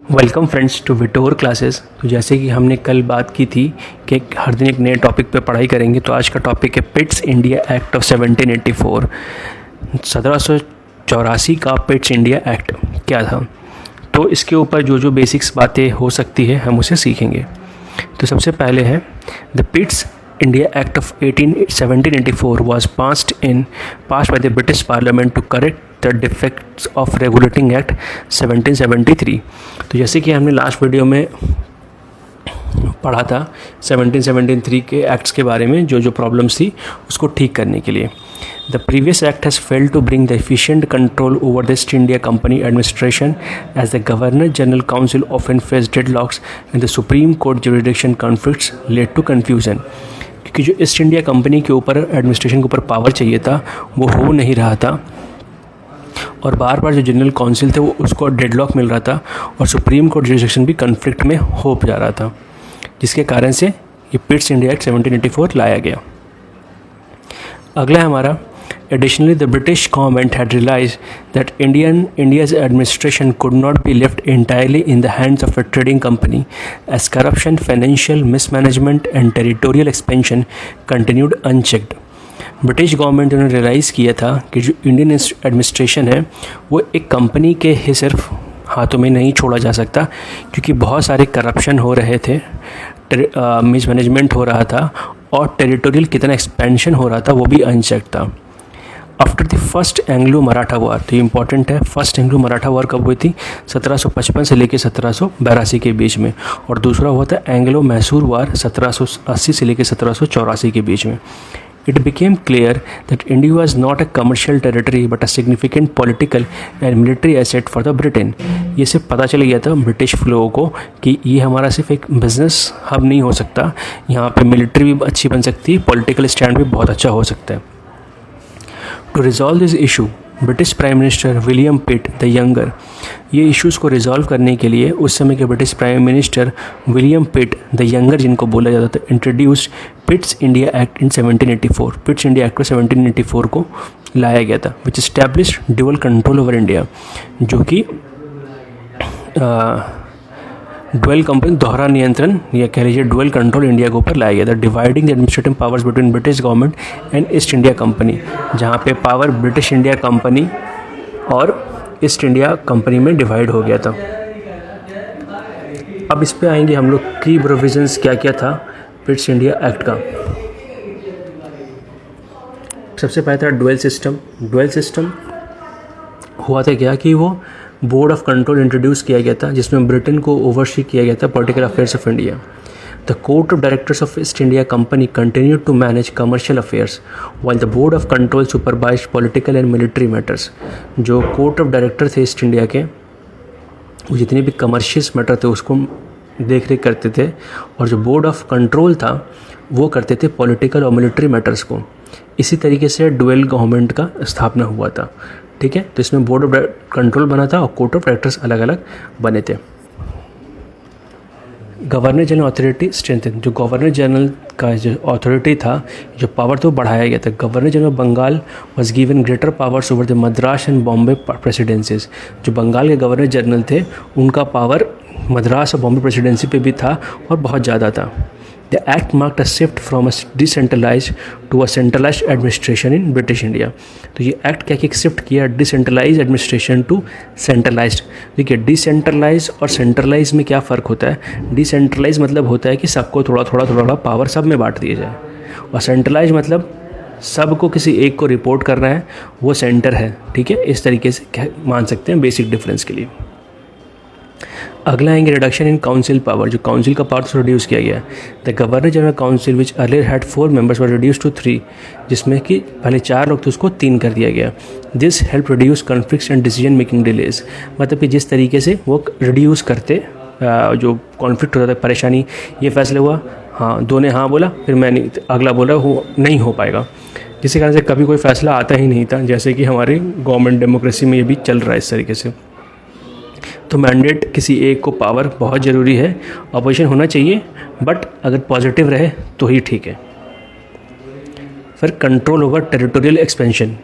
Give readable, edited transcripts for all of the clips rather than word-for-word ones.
Welcome friends to विटोर classes. तो जैसे कि हमने कल बात की थी कि हर दिन एक नए टॉपिक पे पढ़ाई करेंगे, तो आज का टॉपिक है पिट्स इंडिया एक्ट ऑफ 1784। 1784 का पिट्स इंडिया एक्ट क्या था, तो इसके ऊपर जो जो बेसिक्स बातें हो सकती है हम उसे सीखेंगे। तो सबसे पहले है the पिट्स India Act of 1784 was passed by the British Parliament to correct the defects of Regulating Act 1773। तो जैसे कि हमने लास्ट वीडियो में पढ़ा था 1773 के एक्ट्स के बारे में, जो जो प्रॉब्लम्स थी उसको ठीक करने के लिए। The previous act has failed to bring the efficient control over the East India Company administration, as the Governor General Council often faced deadlocks and the Supreme Court jurisdiction conflicts led to confusion। क्योंकि जो east India company के ऊपर administration के ऊपर power चाहिए था वो हो नहीं रहा था, और बार बार जो जनरल काउंसिल थे वो उसको डेडलॉक मिल रहा था, और सुप्रीम कोर्ट जुरिसडिक्शन भी कन्फ्लिक्ट में हो जा रहा था, जिसके कारण से ये पिट्स इंडिया एक्ट 1784 लाया गया। अगला है हमारा Additionally, the British government had realized that India's administration could not be left entirely in the hands of a trading company, as corruption, financial mismanagement and territorial expansion continued unchecked। British government ने realise किया था कि जो Indian administration है वो एक company के ही सिर्फ हाथों में नहीं छोड़ा जा सकता, क्योंकि बहुत सारे करप्शन हो रहे थे, मिसमैनेजमेंट हो रहा था, और टेरिटोरियल कितना एक्सपेंशन हो रहा था वो भी अनचेक था। After the first Anglo Maratha war, तो ये इंपॉर्टेंट है, फर्स्ट एंग्लो मराठा वॉर कब हुई थी? 1755 से लेकर 1782 के बीच में, और दूसरा हुआ था एंग्लो मैसूर वॉर 1780 से लेकर 1784 के बीच में। It became clear that India was not a commercial territory but a significant political and military asset for the Britain। ये सिर्फ पता चल गया था ब्रिटिश लोगों को कि ये हमारा सिर्फ एक बिजनेस हब नहीं हो सकता, यहाँ पे मिलिट्री भी अच्छी बन सकती है, पॉलिटिकल स्टैंड भी बहुत अच्छा हो सकता है। To resolve this issue, British prime minister William Pitt the younger, ये इश्यूज़ को रिजॉल्व करने के लिए उस समय के British prime minister William Pitt the younger, जिनको बोला जाता था, introduced Pitt's India act in 1784। Pitt's India act को 1784 को लाया गया था, which established dual control over India, जो कि ड्वेल कंपनी दोहरा नियंत्रण या कह लीजिए ड्वेल कंट्रोल इंडिया के ऊपर लाया गया था। Dividing the administrative powers between British government and east India company, जहाँ पे पावर ब्रिटिश इंडिया कंपनी और ईस्ट इंडिया कंपनी में डिवाइड हो गया था। अब इस पे आएंगे हम लोग की प्रोविजंस क्या क्या था पिट्स इंडिया एक्ट का। सबसे पहले था ड्वेल सिस्टम। ड्वेल सिस्टम हुआ था क्या कि वो बोर्ड ऑफ कंट्रोल इंट्रोड्यूस किया गया था, जिसमें ब्रिटेन को ओवरसी किया गया था political affairs of India. The court of directors of East India company continued to manage commercial affairs while the board of control supervised political and military matters. जो court of director थे East India के, वो जितने भी commercial matter थे उसको देख रेख करते थे, और जो बोर्ड ऑफ कंट्रोल था वो करते थे पॉलिटिकल और मिलिट्री मैटर्स को। इसी तरीके से डुअल गवर्नमेंट का स्थापना हुआ था, ठीक है। तो इसमें बोर्ड ऑफ कंट्रोल बना था और कोर्ट ऑफ डायरेक्टर्स अलग अलग बने थे। गवर्नर जनरल अथॉरिटी स्ट्रेंथन, जो गवर्नर जनरल का जो अथॉरिटी था, जो पावर तो बढ़ाया गया था। Governor general Bengal was given greater powers over the Madras and Bombay presidencies. जो बंगाल के गवर्नर जनरल थे उनका पावर मद्रास और बॉम्बे प्रेसिडेंसी पे भी था और बहुत ज़्यादा था। The act marked a shift from a decentralized to a centralized administration in British India। तो ये एक्ट क्या क्या शिफ्ट किया डिसेंट्रलाइज एडमिनिस्ट्रेशन टू सेंट्रलाइज्ड। देखिए डिसेंट्रलाइज और सेंट्रलाइज में क्या फ़र्क होता है? डिसेंट्रलाइज मतलब होता है कि सबको थोड़ा थोड़ा पावर सब में बांट दिया जाए, और सेंट्रलाइज मतलब सबको किसी एक को रिपोर्ट करना है, वो सेंटर है, ठीक है। इस तरीके से मान सकते हैं बेसिक डिफरेंस के लिए। अगला आएंगे रिडक्शन इन काउंसिल पावर। जो काउंसिल का पावर रिड्यूस किया गया है। The governor general council which earlier had 4 members were reduce to 3, जिसमें कि पहले 4 लोग थे उसको 3 कर दिया गया। This help reduce conflicts and decision making delays. मतलब कि जिस तरीके से वो रिड्यूस करते जो कॉन्फ्लिक्ट होता था, परेशानी, ये फैसला हुआ, हाँ दो ने हाँ बोला, फिर मैंने अगला बोला वो नहीं हो पाएगा, जिसके कारण से कभी कोई फैसला आता ही नहीं था, जैसे कि हमारी गवर्नमेंट डेमोक्रेसी में ये भी चल रहा है इस तरीके से। तो मैंडेट किसी एक को पावर बहुत ज़रूरी है, अपोजिशन होना चाहिए, बट अगर पॉजिटिव रहे तो ही ठीक है। फिर कंट्रोल ओवर टेरिटोरियल एक्सपेंशन,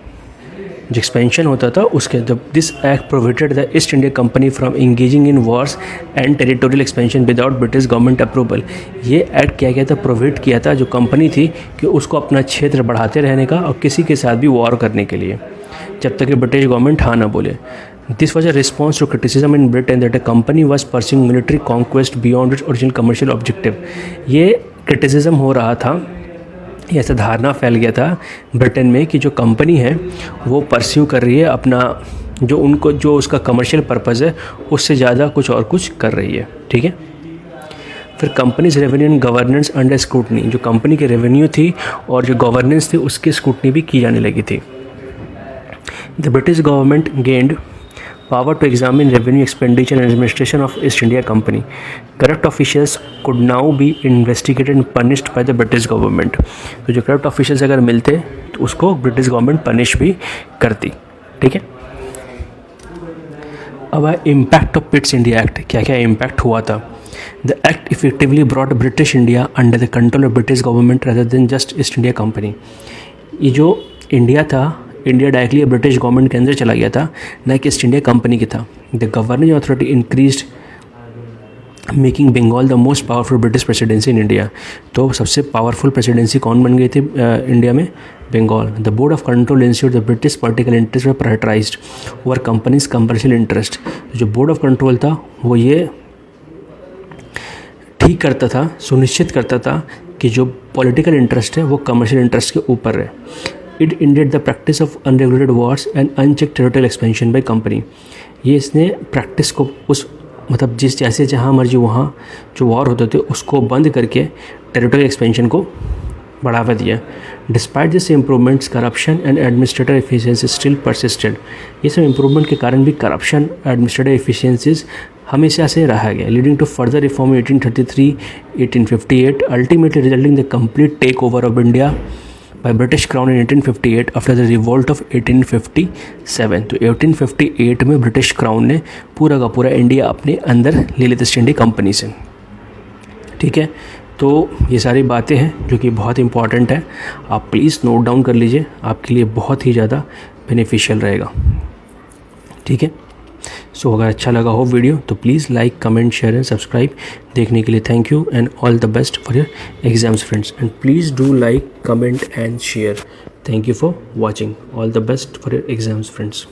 जो एक्सपेंशन होता था उसके, this act prohibited the east India company from engaging in Wars and territorial expansion without British government approval. ये एक्ट क्या गया था, प्रोहिबिट किया था जो कंपनी थी कि उसको अपना क्षेत्र बढ़ाते रहने का और किसी के साथ भी वॉर करने के लिए, जब तक कि ब्रिटिश गवर्नमेंट हाँ ना बोले। This was a response to criticism in Britain that a company was pursuing military conquest beyond its original commercial objective. ये क्रिटिसिज्म हो रहा था, ऐसा धारणा फैल गया था ब्रिटेन में कि जो कंपनी है वो परस्यू कर रही है अपना जो उसका कमर्शियल पर्पज़ है उससे ज़्यादा कुछ और कुछ कर रही है। ठीक है, फिर companies revenue and governance under scrutiny, जो कंपनी की रेवेन्यू थी और जो गवर्नेंस थी उसकी स्क्रूटनी भी की जाने लगी थी। The British government gained power to examine revenue expenditure and administration of East India Company. Corrupt officials could now be investigated and punished by the British government. तो जो corrupt officials अगर मिलते तो उसको British government punish भी करती। ठीक है, अब इम्पैक्ट ऑफ पिट्स इंडिया एक्ट, क्या क्या इम्पैक्ट हुआ था। The act effectively brought British India under the control of British government rather than just east India company. ये जो इंडिया था, इंडिया डायरेक्टली ब्रिटिश गवर्नमेंट के अंदर चला गया था, न कि ईस्ट इंडिया कंपनी की था। The governing authority increased making Bengal the most powerful British presidency in India. तो सबसे पावरफुल प्रेसिडेंसी कौन बन गई थी इंडिया में, Bengal. The board of control insure the British political interest were prioritised over company's commercial interest. जो बोर्ड ऑफ कंट्रोल था वो ये ठीक करता था, सुनिश्चित करता था कि जो पॉलिटिकल इंटरेस्ट है वो कमर्शियल इंटरेस्ट के ऊपर है। It ended the practice of unregulated wars and unchecked territorial expansion by company. ये इसने प्रैक्टिस को उस मतलब जिस जैसे जहाँ मर्जी वहाँ जो वॉर होते थे उसको बंद करके टेरिटोरियल एक्सपेंशन को बढ़ावा दिया। Despite this improvements corruption and administrative efficiency still persisted. ये सब इम्प्रूवमेंट के कारण भी करप्शन, एडमिनिस्ट्रेटिव एफिशिएंसीज हमेशा से रहा गया, leading to further reform 1833, 1858, ultimately resulting the complete take over of India by British Crown in 1858 after the revolt of 1857। तो 1858 में ब्रिटिश क्राउन ने पूरा का पूरा इंडिया अपने अंदर ले लिया ईस्ट इंडिया कंपनी से। ठीक है, तो ये सारी बातें हैं जो कि बहुत इंपॉर्टेंट है, आप प्लीज़ नोट डाउन कर लीजिए, आपके लिए बहुत ही ज़्यादा बेनिफिशियल रहेगा। ठीक है, सो अगर अच्छा लगा हो वीडियो तो please like, comment, share and subscribe. देखने के लिए thank you and all the best for your exams friends, and please do like, comment and share. Thank you for watching. All the best for your exams friends.